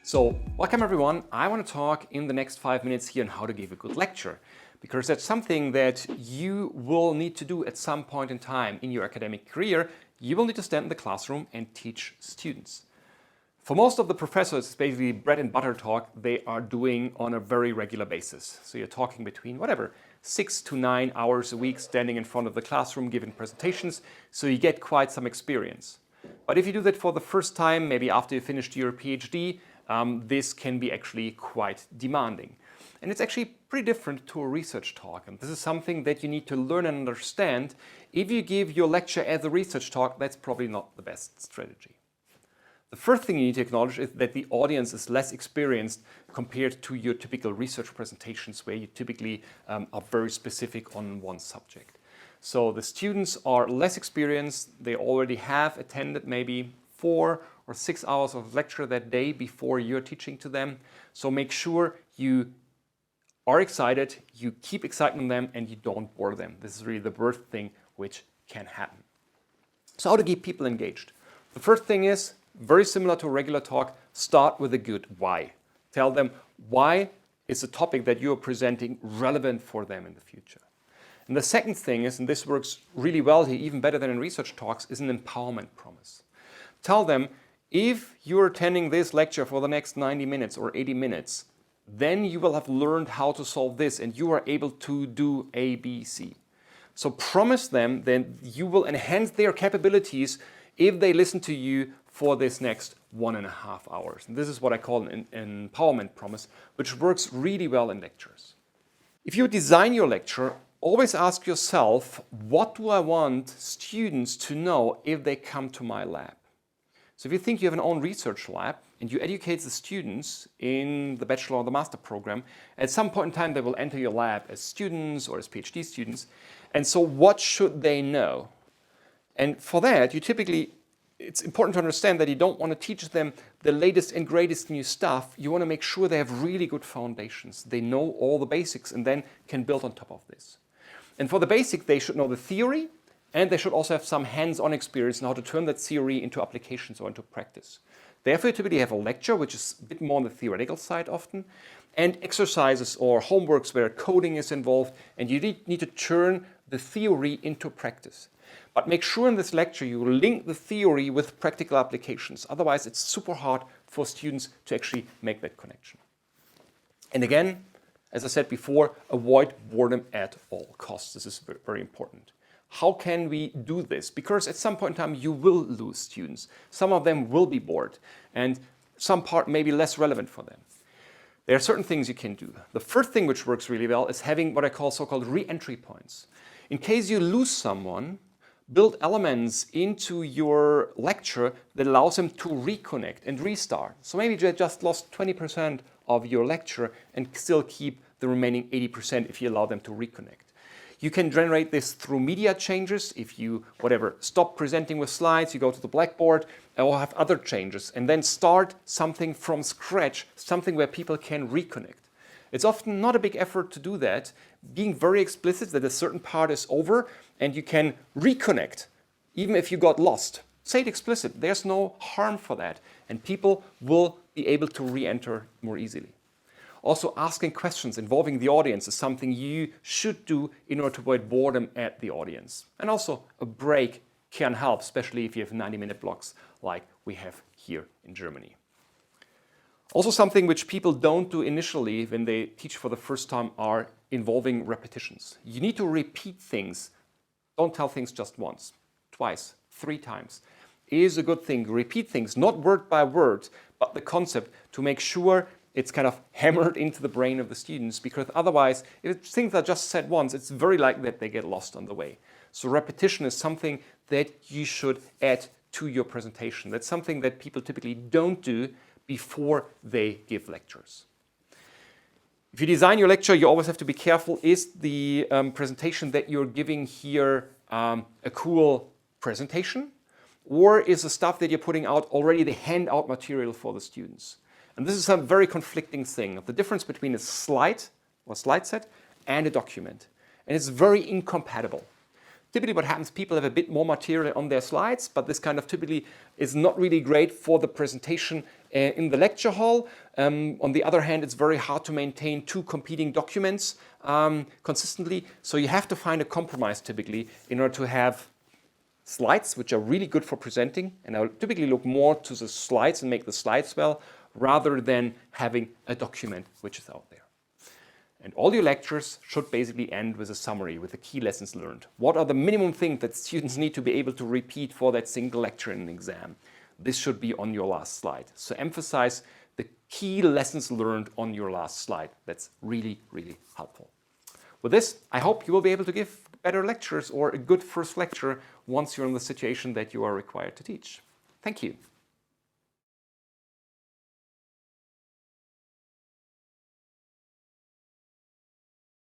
So, welcome everyone. I want to talk in the next 5 minutes here on how to give a good lecture, because that's something that you will need to do at some point in time in your academic career. You will need to stand in the classroom and teach students. For most of the professors, it's basically bread and butter talk they are doing on a very regular basis. So you're talking between 6 to 9 hours a week standing in front of the classroom giving presentations, so you get quite some experience. But if you do that for the first time, maybe after you finished your PhD, this can be actually quite demanding. And it's actually pretty different to a research talk. And this is something that you need to learn and understand. If you give your lecture as a research talk, that's probably not the best strategy. The first thing you need to acknowledge is that the audience is less experienced compared to your typical research presentations where you typically are very specific on one subject. So the students are less experienced. They already have attended maybe 4 or 6 hours of lecture that day before you're teaching to them. So make sure you are excited, you keep exciting them, and you don't bore them. This is really the worst thing which can happen. So how to keep people engaged? The first thing is, very similar to a regular talk, start with a good why. Tell them why is the topic that you are presenting relevant for them in the future. And the second thing is, and this works really well here, even better than in research talks, is an empowerment promise. Tell them, if you're attending this lecture for the next 90 minutes or 80 minutes, then you will have learned how to solve this and you are able to do A, B, C. So promise them that you will enhance their capabilities if they listen to you for this next 1.5 hours. And this is what I call an empowerment promise, which works really well in lectures. If you design your lecture, always ask yourself, what do I want students to know if they come to my lab? So if you think you have an own research lab and you educate the students in the bachelor or the master program, at some point in time they will enter your lab as students or as PhD students. And so what should they know? And for that, it's important to understand that you don't want to teach them the latest and greatest new stuff. You want to make sure they have really good foundations. They know all the basics and then can build on top of this. And for the basic, they should know the theory, and they should also have some hands-on experience in how to turn that theory into applications or into practice. Therefore, you typically have a lecture, which is a bit more on the theoretical side often, and exercises or homeworks where coding is involved, and you need to turn the theory into practice. But make sure in this lecture you link the theory with practical applications. Otherwise, it's super hard for students to actually make that connection. And again, as I said before, avoid boredom at all costs. This is very important. How can we do this? Because at some point in time you will lose students. Some of them will be bored and some part may be less relevant for them. There are certain things you can do. The first thing which works really well is having what I call so-called re-entry points. In case you lose someone, build elements into your lecture that allows them to reconnect and restart. So maybe you just lost 20% of your lecture and still keep the remaining 80% if you allow them to reconnect. You can generate this through media changes. If you, stop presenting with slides, you go to the blackboard or have other changes and then start something from scratch, something where people can reconnect. It's often not a big effort to do that, being very explicit that a certain part is over and you can reconnect, even if you got lost. Say it explicit, there's no harm for that, and people will be able to re-enter more easily. Also, asking questions involving the audience is something you should do in order to avoid boredom at the audience. And also, a break can help, especially if you have 90-minute blocks like we have here in Germany. Also, something which people don't do initially when they teach for the first time are involving repetitions. You need to repeat things. Don't tell things just once, twice, 3 times. It is a good thing. Repeat things, not word by word, but the concept to make sure it's kind of hammered into the brain of the students, because otherwise, if things are just said once, it's very likely that they get lost on the way. So repetition is something that you should add to your presentation. That's something that people typically don't do before they give lectures. If you design your lecture, you always have to be careful. Is the presentation that you're giving here a cool presentation? Or is the stuff that you're putting out already the handout material for the students? And this is a very conflicting thing, the difference between a slide or slide set and a document. And it's very incompatible. Typically what happens, people have a bit more material on their slides, but this kind of typically is not really great for the presentation in the lecture hall. On the other hand, it's very hard to maintain two competing documents consistently. So you have to find a compromise typically in order to have slides, which are really good for presenting. And I'll typically look more to the slides and make the slides well, rather than having a document which is out there. And all your lectures should basically end with a summary, with the key lessons learned. What are the minimum things that students need to be able to repeat for that single lecture in an exam? This should be on your last slide. So emphasize the key lessons learned on your last slide. That's really, really helpful. With this, I hope you will be able to give better lectures or a good first lecture once you're in the situation that you are required to teach. Thank you.